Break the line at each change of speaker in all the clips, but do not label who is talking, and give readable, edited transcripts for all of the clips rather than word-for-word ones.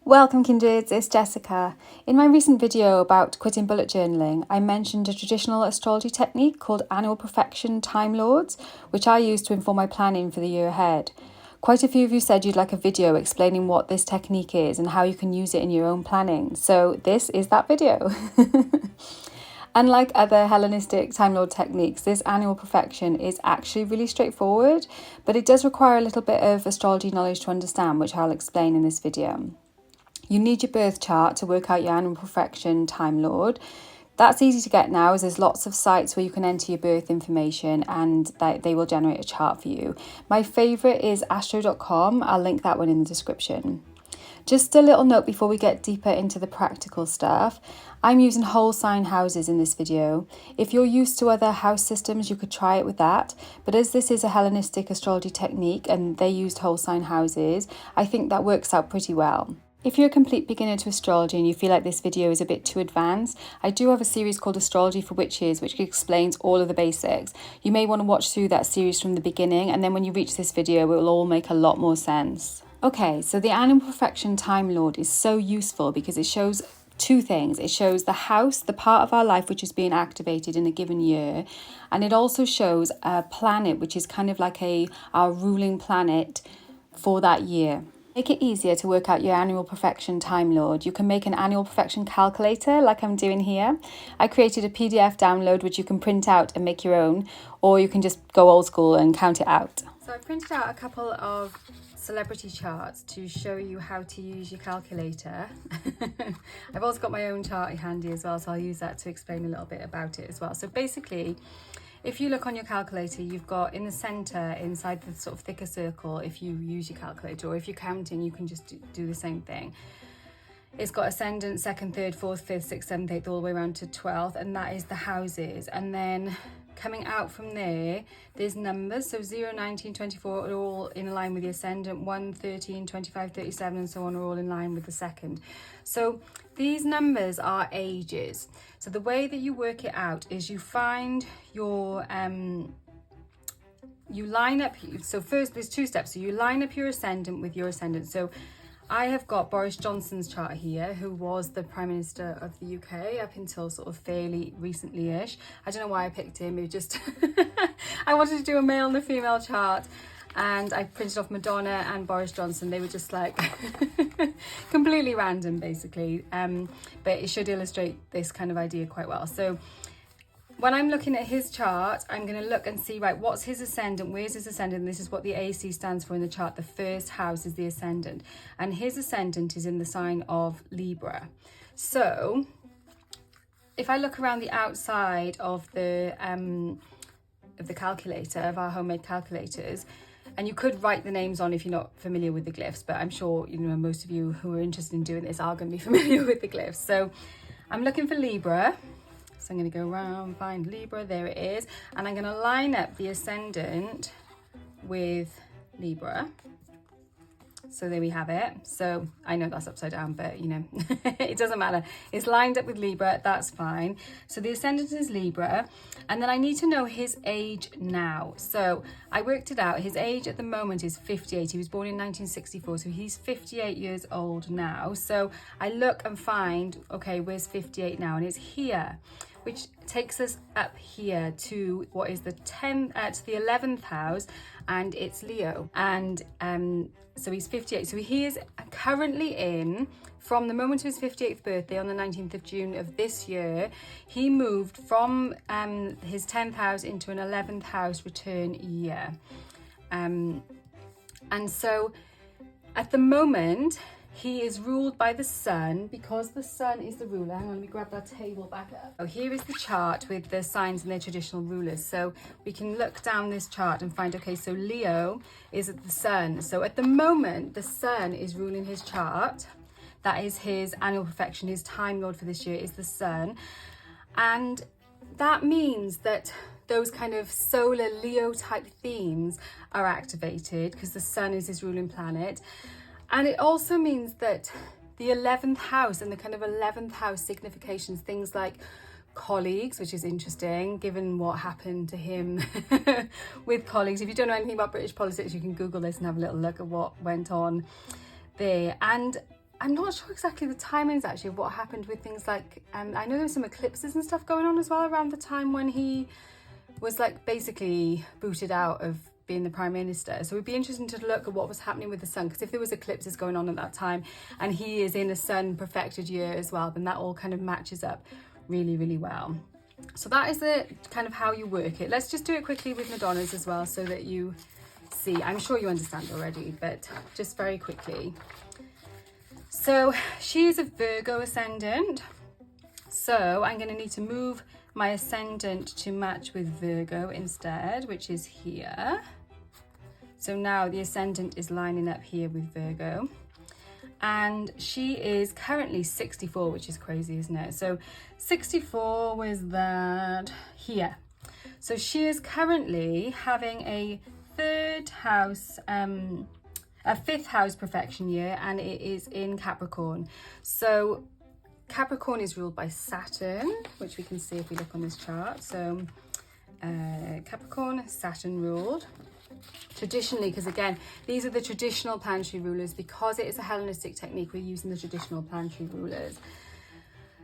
Welcome kindreds, it's Jessica. In my recent video about quitting bullet journaling, I mentioned a traditional astrology technique called annual perfection time lords, which I use to inform my planning for the year ahead. Quite a few of you said you'd like a video explaining what this technique is and how you can use it in your own planning, so this is that video. Unlike other Hellenistic Time Lord techniques, this annual perfection is actually really straightforward, but it does require a little bit of astrology knowledge to understand, which I'll explain in this video. You need your birth chart to work out your annual perfection Time Lord. That's easy to get now, as there's lots of sites where you can enter your birth information and they will generate a chart for you. My favourite is astro.com. I'll link that one in the description. Just a little note before we get deeper into the practical stuff. I'm using whole sign houses in this video. If you're used to other house systems, you could try it with that. But as this is a Hellenistic astrology technique and they used whole sign houses, I think that works out pretty well. If you're a complete beginner to astrology and you feel like this video is a bit too advanced, I do have a series called Astrology for Witches, which explains all of the basics. You may want to watch through that series from the beginning, and then when you reach this video, it will all make a lot more sense. Okay, so the annual perfection Time Lord is so useful because it shows two things. It shows the house, the part of our life which is being activated in a given year, and it also shows a planet which is kind of like our ruling planet for that year. Make it easier to work out your annual perfection Time Lord. You can make an annual perfection calculator like I'm doing here. I created a PDF download which you can print out and make your own, or you can just go old school and count it out. So I printed out a couple of celebrity charts to show you how to use your calculator. I've also got my own chart handy as well, so I'll use that to explain a little bit about it as well. So basically, if you look on your calculator, you've got in the center, inside the sort of thicker circle, if you use your calculator, or if you're counting, you can just do the same thing. It's got ascendant, second, third, fourth, fifth, sixth, seventh, eighth, all the way around to 12th, and that is the houses. And then coming out from there, there's numbers. So 0, 19, 24 are all in line with the ascendant. 1, 13, 25, 37, and so on are all in line with the second. So these numbers are ages. So the way that you work it out is you find your, you line up, so first there's two steps. So you line up your ascendant with your ascendant. So I have got Boris Johnson's chart here, who was the Prime Minister of the UK up until sort of fairly recently-ish. I don't know why I picked him, it just, I wanted to do a male and a female chart, and I printed off Madonna and Boris Johnson. They were just like completely random, basically, but it should illustrate this kind of idea quite well. So when I'm looking at his chart, I'm going to look and see, right, what's his ascendant? Where's his ascendant? This is what the AC stands for in the chart. The first house is the ascendant, and his ascendant is in the sign of Libra. So if I look around the outside of the calculator, of our homemade calculators, and you could write the names on if you're not familiar with the glyphs, but I'm sure, you know, most of you who are interested in doing this are going to be familiar with the glyphs. So I'm looking for Libra. So I'm going to go around, find Libra, there it is. And I'm going to line up the ascendant with Libra. So there we have it. So I know that's upside down, but you know, it doesn't matter. It's lined up with Libra, that's fine. So the ascendant is Libra. And then I need to know his age now. So I worked it out. His age at the moment is 58. He was born in 1964, so he's 58 years old now. So I look and find, okay, where's 58 now? And it's here, which takes us up here to what is the 11th house, and it's Leo. And so he's 58. So he is currently in, from the moment of his 58th birthday on the 19th of June of this year, he moved from his 10th house into an 11th house return year. And so at the moment, he is ruled by the sun, because the sun is the ruler. Hang on, let me grab that table back up. Oh, here is the chart with the signs and their traditional rulers. So we can look down this chart and find, okay, so Leo is at the sun. So at the moment, the sun is ruling his chart. That is his annual perfection. His Time Lord for this year is the sun. And that means that those kind of solar Leo type themes are activated because the sun is his ruling planet. And it also means that the 11th house and the kind of 11th house significations, things like colleagues, which is interesting given what happened to him with colleagues. If you don't know anything about British politics, you can Google this and have a little look at what went on there. And I'm not sure exactly the timings actually of what happened with things like, I know there were some eclipses and stuff going on as well around the time when he was like basically booted out of being the Prime Minister. So it'd be interesting to look at what was happening with the sun, because if there was eclipses going on at that time and he is in a sun perfected year as well, then that all kind of matches up really, really well. So that is the kind of how you work it. Let's just do it quickly with Madonna's as well so that you see. I'm sure you understand already, but just very quickly. So she is a Virgo ascendant. So I'm going to need to move my ascendant to match with Virgo instead, which is here. So now the ascendant is lining up here with Virgo. And she is currently 64, which is crazy, isn't it? So 64 was that here. So she is currently having a fifth house perfection year, and it is in Capricorn. So Capricorn is ruled by Saturn, which we can see if we look on this chart. So Capricorn, Saturn ruled. Traditionally, because again, these are the traditional planetary rulers. Because it is a Hellenistic technique, we're using the traditional planetary rulers.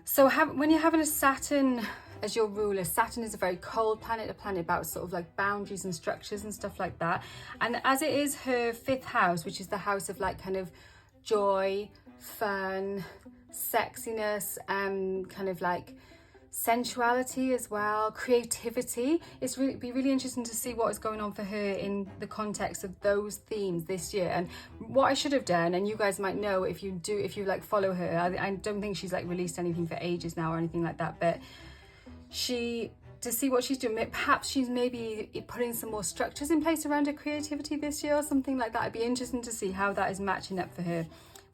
So when you're having a Saturn as your ruler, Saturn is a very cold planet, a planet about sort of like boundaries and structures and stuff like that. And as it is her fifth house, which is the house of like kind of joy, fun, sexiness, kind of like sensuality as well, creativity. It's be really interesting to see what is going on for her in the context of those themes this year. And what I should have done, and you guys might know if you like follow her, I don't think she's like released anything for ages now or anything like that, but to see what she's doing, perhaps she's maybe putting some more structures in place around her creativity this year or something like that. It'd be interesting to see how that is matching up for her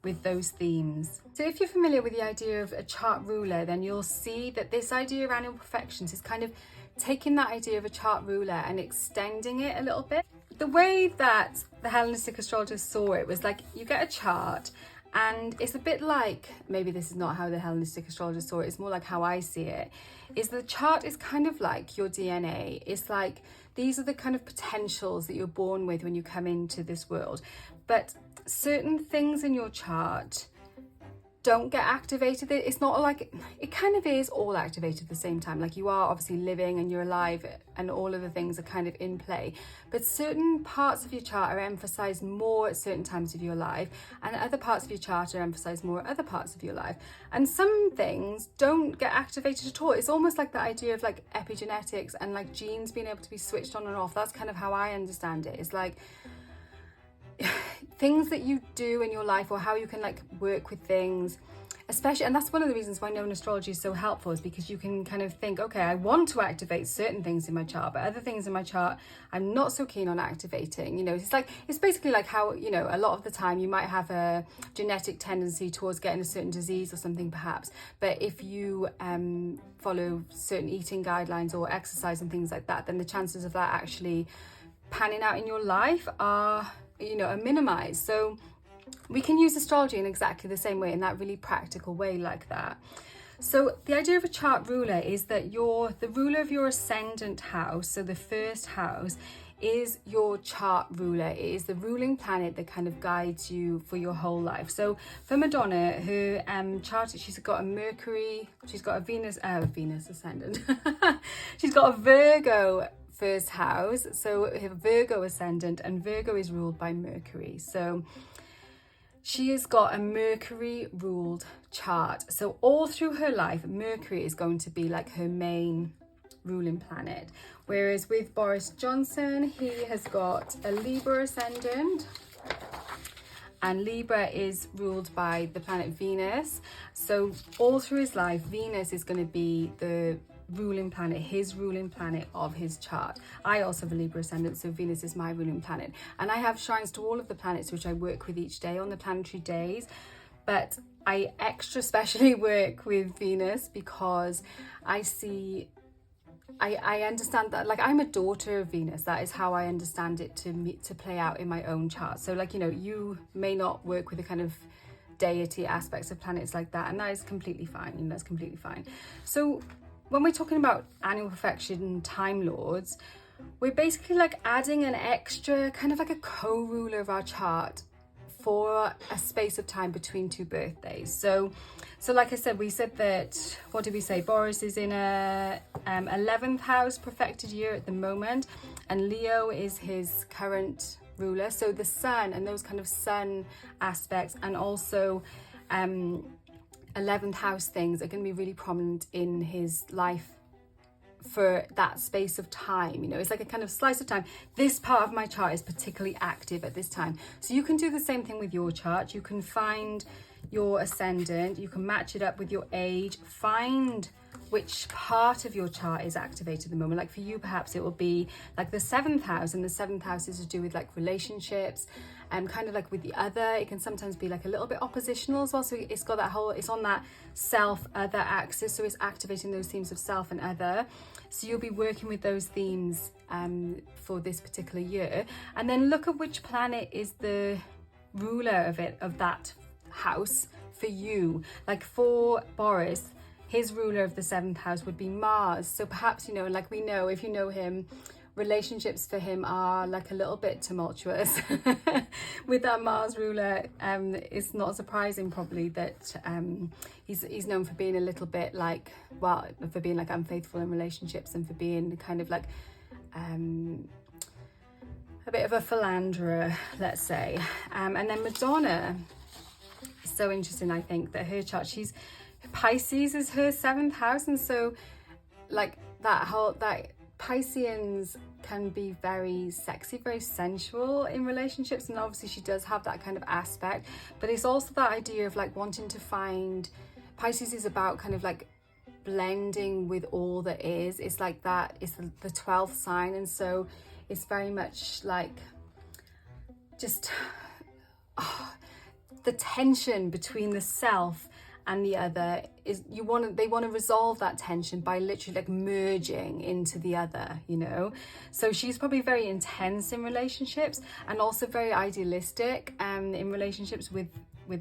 with those themes. So if you're familiar with the idea of a chart ruler, then you'll see that this idea of annual perfections is kind of taking that idea of a chart ruler and extending it a little bit. The way that the Hellenistic astrologers saw it was like you get a chart, and it's a bit like, maybe this is not how the Hellenistic astrologers saw it, it's more like how I see it, is the chart is kind of like your DNA. It's like these are the kind of potentials that you're born with when you come into this world. But certain things in your chart don't get activated. It's not like, it kind of is all activated at the same time. Like you are obviously living and you're alive and all of the things are kind of in play. But certain parts of your chart are emphasized more at certain times of your life, and other parts of your chart are emphasized more at other parts of your life. And some things don't get activated at all. It's almost like the idea of like epigenetics and like genes being able to be switched on and off. That's kind of how I understand it. It's like things that you do in your life, or how you can like work with things, especially, and that's one of the reasons why knowing astrology is so helpful, is because you can kind of think, okay, I want to activate certain things in my chart, but other things in my chart I'm not so keen on activating. You know, it's basically like how, you know, a lot of the time you might have a genetic tendency towards getting a certain disease or something perhaps, but if you follow certain eating guidelines or exercise and things like that, then the chances of that actually panning out in your life are, you know, are minimized. So we can use astrology in exactly the same way, in that really practical way like that. So the idea of a chart ruler is that the ruler of your ascendant house, so the first house, is your chart ruler. It is the ruling planet that kind of guides you for your whole life. So for Madonna, her chart, she's got a Mercury, she's got a Venus ascendant. She's got a Virgo first house, so her Virgo ascendant, and Virgo is ruled by Mercury. So she has got a Mercury ruled chart. So all through her life, Mercury is going to be like her main ruling planet. Whereas with Boris Johnson, he has got a Libra ascendant, and Libra is ruled by the planet Venus. So all through his life, Venus is going to be the ruling planet, his ruling planet of his chart. I also have a Libra ascendant, so Venus is my ruling planet, and I have shrines to all of the planets which I work with each day on the planetary days, but I extra specially work with Venus because I understand that, like, I'm a daughter of Venus. That is how I understand it to play out in my own chart. So, like, you know, you may not work with the kind of deity aspects of planets like that, and that is completely fine, and that's completely fine. So when we're talking about annual perfection time lords, we're basically like adding an extra kind of like a co-ruler of our chart for a space of time between two birthdays. So like I said, we said that, what did we say? Boris is in a 11th house profected year at the moment, and Leo is his current ruler. So the sun and those kind of sun aspects, and also 11th house things are going to be really prominent in his life for that space of time. You know, it's like a kind of slice of time. This part of my chart is particularly active at this time. So you can do the same thing with your chart. You can find your ascendant, you can match it up with your age, find which part of your chart is activated at the moment. Like for you, perhaps it will be like the 7th house, and the 7th house is to do with like relationships, and kind of like with the other. It can sometimes be like a little bit oppositional as well. So it's got that whole, it's on that self other axis, so it's activating those themes of self and other. So you'll be working with those themes for this particular year, and then look at which planet is the ruler of that house for you. Like for Boris, his ruler of the 7th house would be Mars. So perhaps, you know, like we know, if you know him, relationships for him are like a little bit tumultuous. With that Mars ruler, it's not surprising probably that he's known for being a little bit like, well, for being like unfaithful in relationships, and for being kind of like a bit of a philanderer, let's say. And then Madonna, so interesting, I think, that her chart, Pisces is her 7th house, and so like that Pisceans can be very sexy, very sensual in relationships, and obviously she does have that kind of aspect, but it's also that idea of like wanting to find, Pisces is about kind of like blending with all that is. It's like that, it's the 12th sign, and so it's very much like just the tension between the self and the other is, they want to resolve that tension by literally like merging into the other, you know. So she's probably very intense in relationships, and also very idealistic in relationships with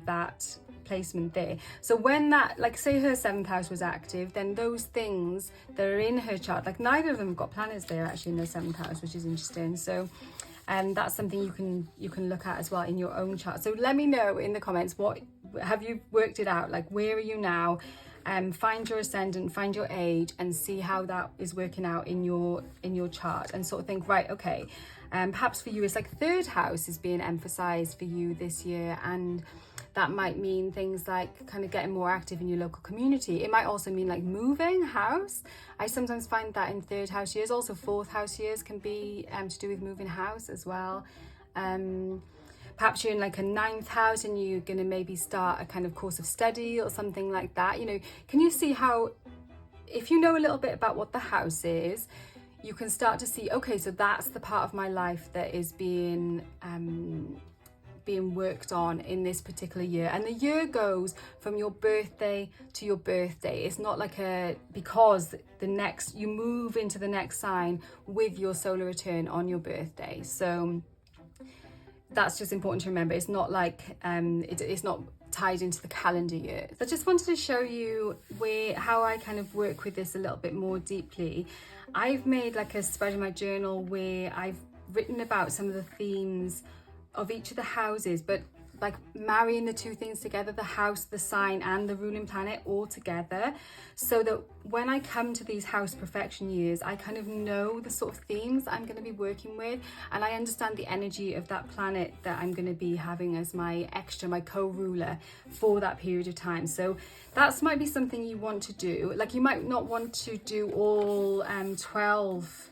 that placement there. So when that, like say her 7th house was active, then those things that are in her chart, like neither of them have got planets there actually in their 7th house, which is interesting. So that's something you can look at as well in your own chart. So let me know in the comments, what have you worked it out, like where are you now? Find your ascendant, find your age, and see how that is working out in your chart, and sort of think, right, okay, perhaps for you it's like 3rd house is being emphasized for you this year, and that might mean things like kind of getting more active in your local community. It might also mean like moving house. I sometimes find that in 3rd house years. Also 4th house years can be to do with moving house as well. Perhaps you're in like a 9th house and you're going to maybe start a kind of course of study or something like that. You know, can you see how, if you know a little bit about what the house is, you can start to see, okay, so that's the part of my life that is being worked on in this particular year. And the year goes from your birthday to your birthday. It's not like because you move into the next sign with your solar return on your birthday. So that's just important to remember. It's not like it's not tied into the calendar year. So I just wanted to show you how I kind of work with this a little bit more deeply. I've made like a spread in my journal where I've written about some of the themes of each of the houses, but like marrying the two things together, the house, the sign, and the ruling planet all together, so that when I come to these house perfection years, I kind of know the sort of themes I'm going to be working with, and I understand the energy of that planet that I'm going to be having as my co-ruler for that period of time. So that might be something you want to do. Like you might not want to do all 12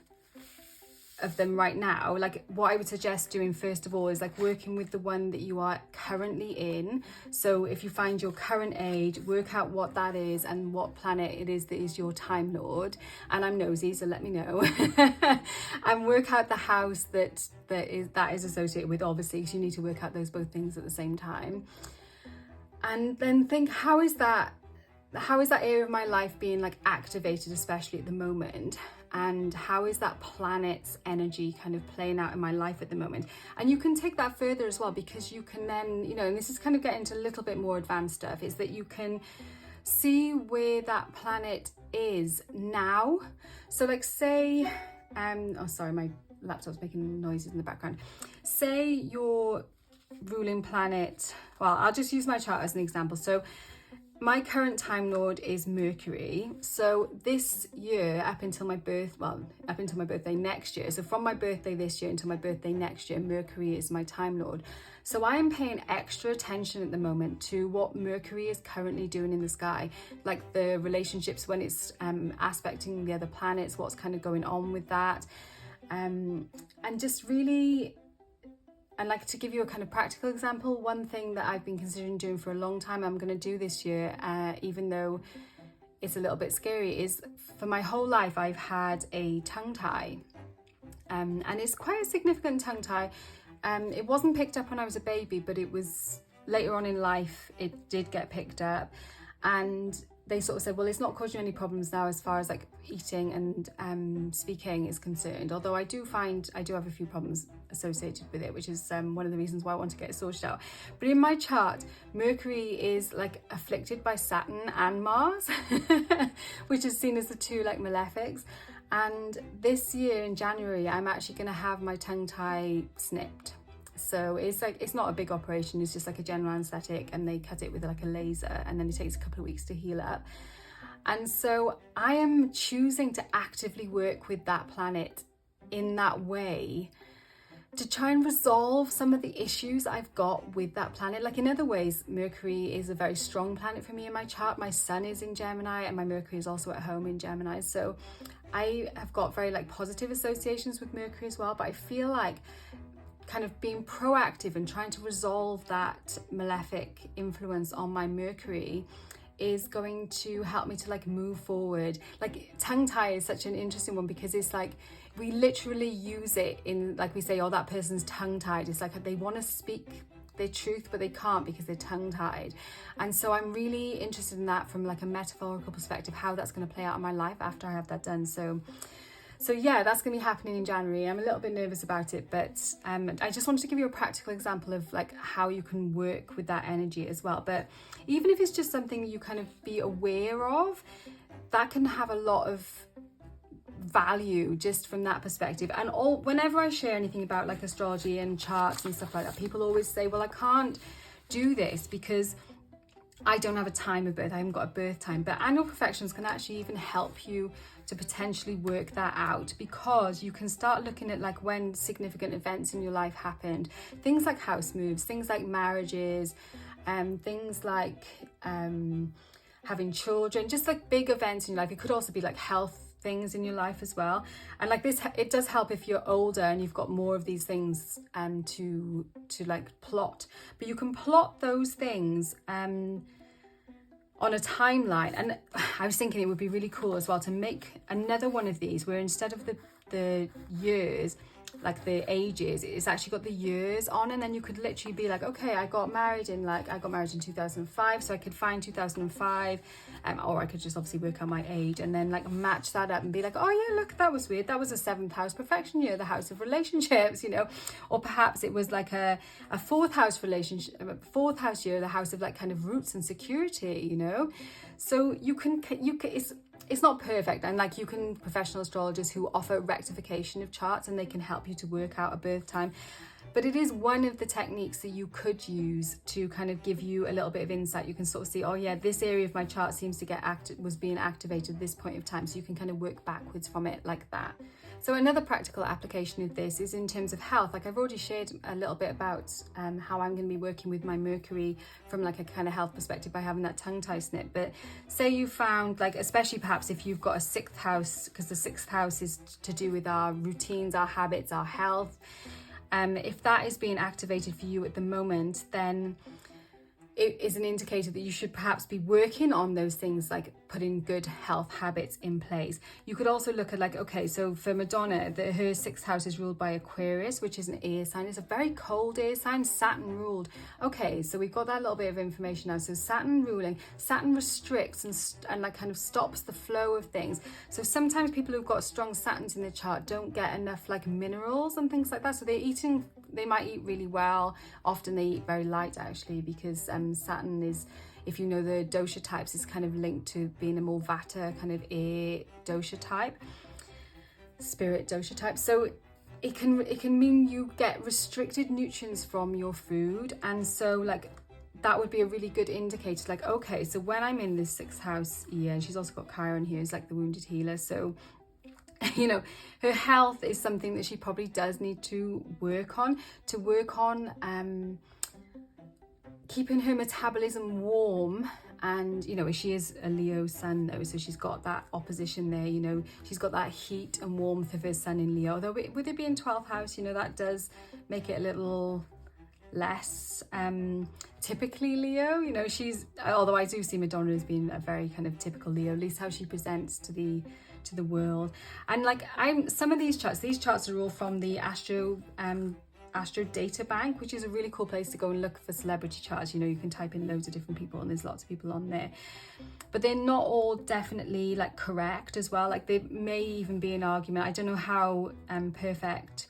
of them right now. Like what I would suggest doing first of all is like working with the one that you are currently in. So if you find your current age, work out what that is and what planet it is that is your time lord. And I'm nosy, so let me know. And work out the house that is associated with, obviously, because you need to work out those both things at the same time. And then think, how is that area of my life being like activated, especially at the moment? And how is that planet's energy kind of playing out in my life at the moment? And you can take that further as well, because you can then, you know, and this is kind of getting into a little bit more advanced stuff, is that you can see where that planet is now. So like say, oh sorry, my laptop's making noises in the background. Say you're ruling planet, well, I'll just use my chart as an example. So my current Time Lord is Mercury. So this year, up until my birthday next year, so from my birthday this year until my birthday next year, Mercury is my Time Lord. So I am paying extra attention at the moment to what Mercury is currently doing in the sky, like the relationships when it's aspecting the other planets, what's kind of going on with that, and just really. And like, to give you a kind of practical example, one thing that I've been considering doing for a long time, I'm going to do this year, even though it's a little bit scary, is for my whole life I've had a tongue tie, and it's quite a significant tongue tie. It wasn't picked up when I was a baby, but it was later on in life it did get picked up, and they sort of said, well, it's not causing you any problems now as far as like eating and speaking is concerned, although I do have a few problems associated with it, which is one of the reasons why I want to get it sorted out. But in my chart, Mercury is like afflicted by Saturn and Mars, which is seen as the two like malefics. And this year in January, I'm actually going to have my tongue tie snipped. So it's not a big operation, it's just like a general anesthetic, and they cut it with like a laser, and then it takes a couple of weeks to heal up. And so I am choosing to actively work with that planet in that way to try and resolve some of the issues I've got with that planet. Like, in other ways, Mercury is a very strong planet for me in my chart. My sun is in Gemini and my Mercury is also at home in Gemini. So I have got very like positive associations with Mercury as well, but I feel like kind of being proactive and trying to resolve that malefic influence on my Mercury is going to help me to like move forward. Like, tongue tie is such an interesting one because it's like we literally use it in, like, we say, oh, that person's tongue tied. It's like they want to speak their truth but they can't because they're tongue tied. And so I'm really interested in that from like a metaphorical perspective, how that's going to play out in my life after I have that done. So yeah, that's going to be happening in January. I'm a little bit nervous about it, but I just wanted to give you a practical example of like how you can work with that energy as well. But even if it's just something you kind of be aware of, that can have a lot of value just from that perspective. And whenever I share anything about like astrology and charts and stuff like that, people always say, well, I can't do this because I don't have a time of birth, I haven't got a birth time. But annual perfections can actually even help you to potentially work that out, because you can start looking at like when significant events in your life happened, things like house moves, things like marriages, things like having children, just like big events in your life. It could also be like health things in your life as well. And like this, it does help if you're older and you've got more of these things to like plot. But you can plot those things on a timeline. And I was thinking it would be really cool as well to make another one of these where instead of the years, like the ages, it's actually got the years on, and then you could literally be like, okay, I got married in 2005, so I could find 2005, or I could just obviously work out my age and then like match that up and be like, oh yeah, look, that was weird, that was a 7th house perfection year, the house of relationships, you know. Or perhaps it was like a 4th house relationship, 4th house year, the house of like kind of roots and security, you know. So you can it's not perfect, and like you can professional astrologers who offer rectification of charts and they can help you to work out a birth time, but it is one of the techniques that you could use to kind of give you a little bit of insight. You can sort of see, oh yeah, this area of my chart seems to was being activated at this point of time, so you can kind of work backwards from it like that. So another practical application of this is in terms of health. Like I've already shared a little bit about how I'm going to be working with my Mercury from like a kind of health perspective by having that tongue tie snip. But say you found, like, especially perhaps if you've got a 6th house, because the 6th house is to do with our routines, our habits, our health. If that is being activated for you at the moment, then it is an indicator that you should perhaps be working on those things, like putting good health habits in place. You could also look at like, okay, so for Madonna, her 6th house is ruled by Aquarius, which is an air sign. It's a very cold air sign, Saturn ruled. Okay, so we've got that little bit of information now. So Saturn ruling, Saturn restricts and like kind of stops the flow of things. So sometimes people who've got strong Saturns in their chart don't get enough like minerals and things like that. So they might eat really well. Often they eat very light actually, because Saturn is, if you know the dosha types, is kind of linked to being a more vata kind of air dosha type, spirit dosha type. So it can mean you get restricted nutrients from your food, and so like that would be a really good indicator. Like, okay, so when I'm in this 6th house year, and she's also got Chiron here, is like the wounded healer, so you know, her health is something that she probably does need to work on keeping her metabolism warm. And you know, she is a Leo sun though, so she's got that opposition there, you know, she's got that heat and warmth of her sun in Leo, although with it being 12th house, you know, that does make it a little less typically Leo. You know, although I do see Madonna as being a very kind of typical Leo, at least how she presents to the world. And like, some of these charts are all from the Astro Data Bank, which is a really cool place to go and look for celebrity charts. You know, you can type in loads of different people and there's lots of people on there, but they're not all definitely like correct as well. Like, there may even be an argument, I don't know how perfect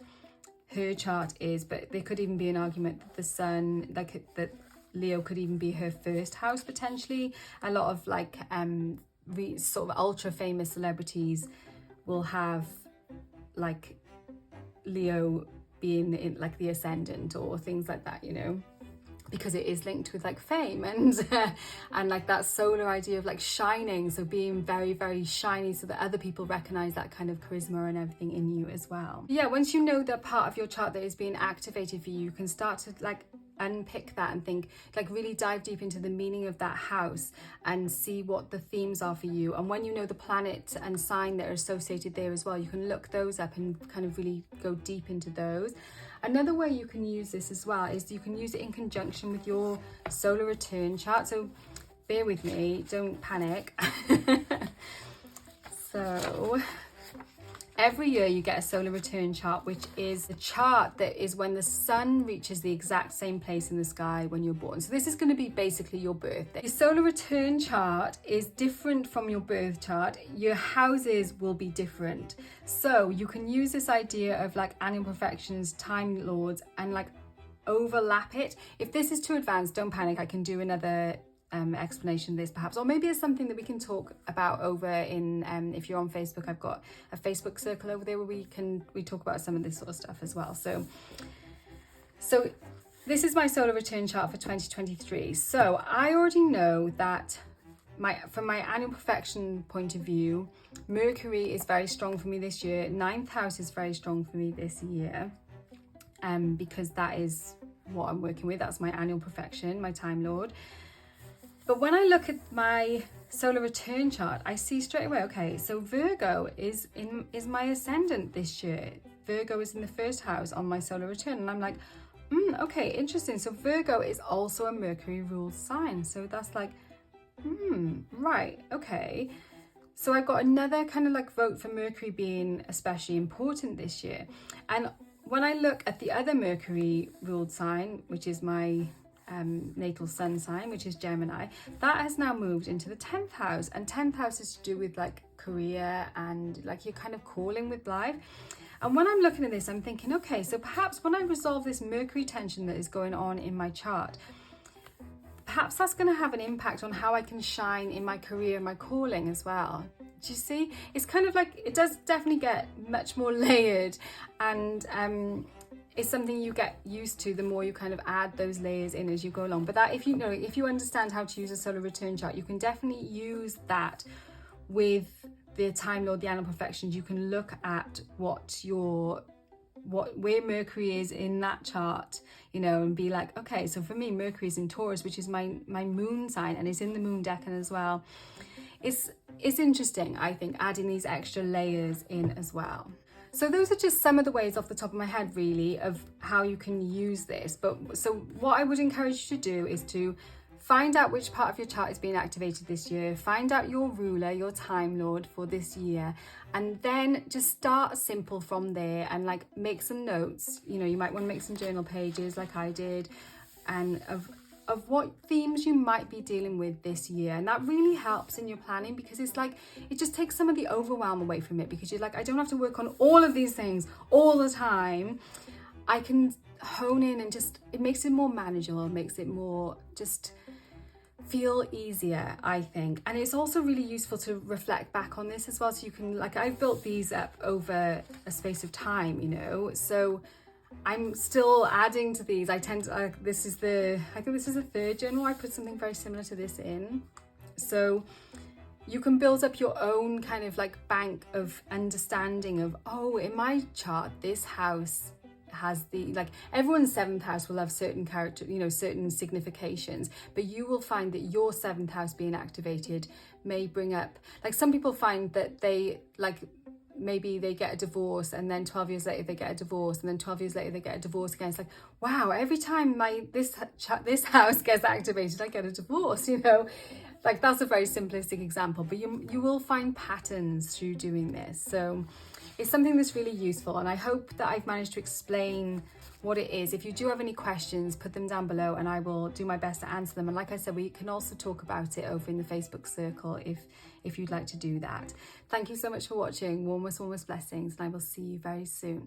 her chart is, but there could even be an argument that the sun, like that Leo could even be her 1st house potentially. A lot of like sort of ultra famous celebrities will have like Leo being in like the ascendant or things like that, you know, because it is linked with like fame and and like that solar idea of like shining, so being very, very shiny so that other people recognize that kind of charisma and everything in you as well. Yeah, once you know the part of your chart that is being activated for you, you can start to like unpick that and think, like really dive deep into the meaning of that house and see what the themes are for you. And when you know the planet and sign that are associated there as well, you can look those up and kind of really go deep into those. Another way you can use this as well is you can use it in conjunction with your solar return chart. So bear with me, don't panic. So every year you get a solar return chart, which is the chart that is when the sun reaches the exact same place in the sky when you're born. So this is going to be basically your birthday. Your solar return chart is different from your birth chart. Your houses will be different. So you can use this idea of like annual perfections, time lords, and like overlap it. If this is too advanced, don't panic. I can do another explanation of this perhaps, or maybe it's something that we can talk about over in if you're on Facebook, I've got a Facebook circle over there where we talk about some of this sort of stuff as well. So this is my solar return chart for 2023. So I already know that from my annual perfection point of view, Mercury is very strong for me this year. 9th house is very strong for me this year, because that is what I'm working with. That's my annual perfection, my time lord. But when I look at my solar return chart, I see straight away, okay, so Virgo is my ascendant this year. Virgo is in the 1st house on my solar return. And I'm like, okay, interesting. So Virgo is also a Mercury ruled sign. So that's like, right, okay. So I've got another kind of like vote for Mercury being especially important this year. And when I look at the other Mercury ruled sign, which is my natal sun sign, which is Gemini, that has now moved into the 10th house, and 10th house is to do with like career and like your kind of calling with life. And when I'm looking at this, I'm thinking, okay, so perhaps when I resolve this Mercury tension that is going on in my chart, perhaps that's going to have an impact on how I can shine in my career and my calling as well. Do you see? It's kind of like, it does definitely get much more layered, and it's something you get used to the more you kind of add those layers in as you go along. But that, if you understand how to use a solar return chart, you can definitely use that with the time lord, the annual perfections. You can look at where Mercury is in that chart, you know, and be like, okay, so for me, Mercury is in Taurus, which is my moon sign, and it's in the moon decan as well. It's interesting, I think, adding these extra layers in as well. So those are just some of the ways off the top of my head, really, of how you can use this. But so what I would encourage you to do is to find out which part of your chart is being activated this year, find out your ruler, your time lord for this year, and then just start simple from there and like make some notes. You know, you might want to make some journal pages like I did, and of what themes you might be dealing with this year. And that really helps in your planning, because it's like, it just takes some of the overwhelm away from it, because you're like, I don't have to work on all of these things all the time. I can hone in and just, it makes it more manageable, it makes it more just feel easier, I think. And it's also really useful to reflect back on this as well, so you can, like, I've built these up over a space of time, you know, so I'm still adding to these. I tend to, I think this is the third journal I put something very similar to this in. So you can build up your own kind of like bank of understanding of, oh, in my chart, this house has the, like, everyone's seventh house will have certain character, you know, certain significations, but you will find that your seventh house being activated may bring up, like, some people find that they, like, maybe they get a divorce and then 12 years later they get a divorce and then 12 years later they get a divorce again. It's like, wow, every time this house gets activated, I get a divorce, you know. Like, that's a very simplistic example, but you will find patterns through doing this. So it's something that's really useful, and I hope that I've managed to explain what it is. If you do have any questions, put them down below and I will do my best to answer them. And like I said, we can also talk about it over in the Facebook circle if you'd like to do that. Thank you so much for watching. Warmest blessings, and I will see you very soon.